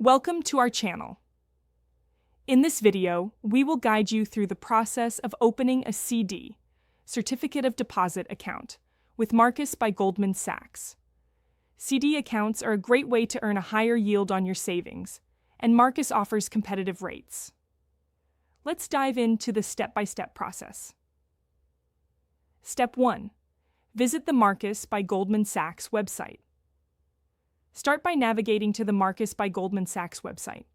Welcome to our channel. In this video, we will guide you through the process of opening a CD, Certificate of Deposit account, with Marcus by Goldman Sachs. CD accounts are a great way to earn a higher yield on your savings, and Marcus offers competitive rates. Let's dive into the step-by-step process. Step 1. Visit the Marcus by Goldman Sachs website. Start by navigating to the Marcus by Goldman Sachs website.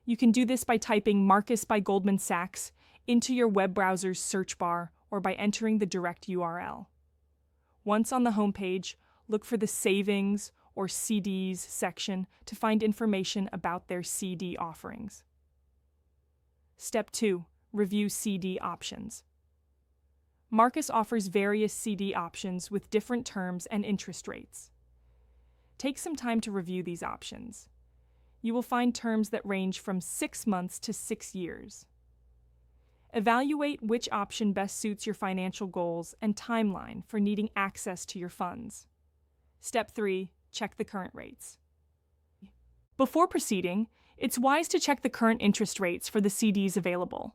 You can do this by typing Marcus by Goldman Sachs into your web browser's search bar or by entering the direct URL. Once on the homepage, look for the Savings or CDs section to find information about their CD offerings. Step 2. Review CD options. Marcus offers various CD options with different terms and interest rates. Take some time to review these options. You will find terms that range from 6 months to 6 years. Evaluate which option best suits your financial goals and timeline for needing access to your funds. Step 3. Check the current rates. Before proceeding, it's wise to check the current interest rates for the CDs available.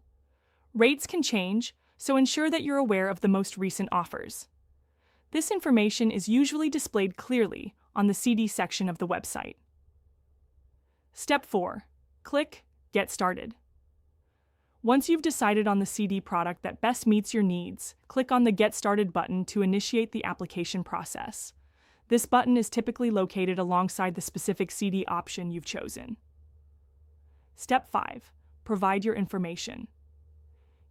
Rates can change, so ensure that you're aware of the most recent offers. This information is usually displayed clearly on the CD section of the website. Step 4. Click Get Started. Once you've decided on the CD product that best meets your needs, click on the Get Started button to initiate the application process. This button is typically located alongside the specific CD option you've chosen. Step 5. Provide your information.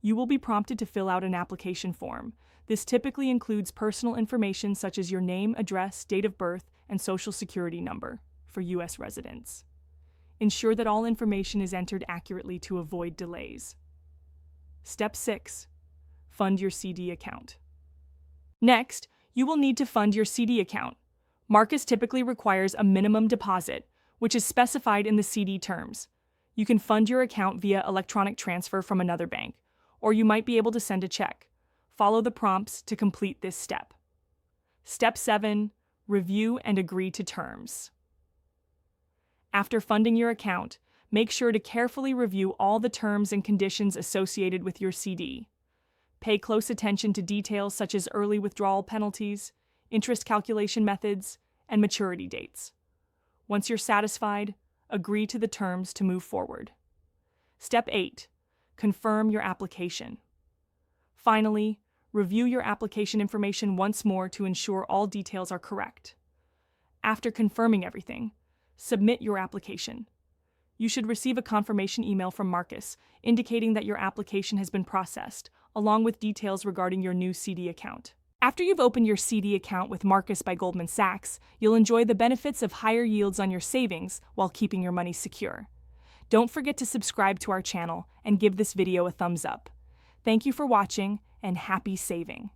You will be prompted to fill out an application form. This typically includes personal information such as your name, address, date of birth, and social security number for U.S. residents. Ensure that all information is entered accurately to avoid delays. Step 6. Fund your CD account. Next, you will need to fund your CD account. Marcus typically requires a minimum deposit, which is specified in the CD terms. You can fund your account via electronic transfer from another bank, or you might be able to send a check. Follow the prompts to complete this step. Step 7. Review and agree to terms. After funding your account, make sure to carefully review all the terms and conditions associated with your CD. Pay close attention to details such as early withdrawal penalties, interest calculation methods, and maturity dates. Once you're satisfied, agree to the terms to move forward. Step 8. Confirm your application. Finally, review your application information once more to ensure all details are correct. After confirming everything, submit your application. You should receive a confirmation email from Marcus indicating that your application has been processed, along with details regarding your new CD account. After you've opened your CD account with Marcus by Goldman Sachs, you'll enjoy the benefits of higher yields on your savings while keeping your money secure. Don't forget to subscribe to our channel and give this video a thumbs up. Thank you for watching, and happy saving!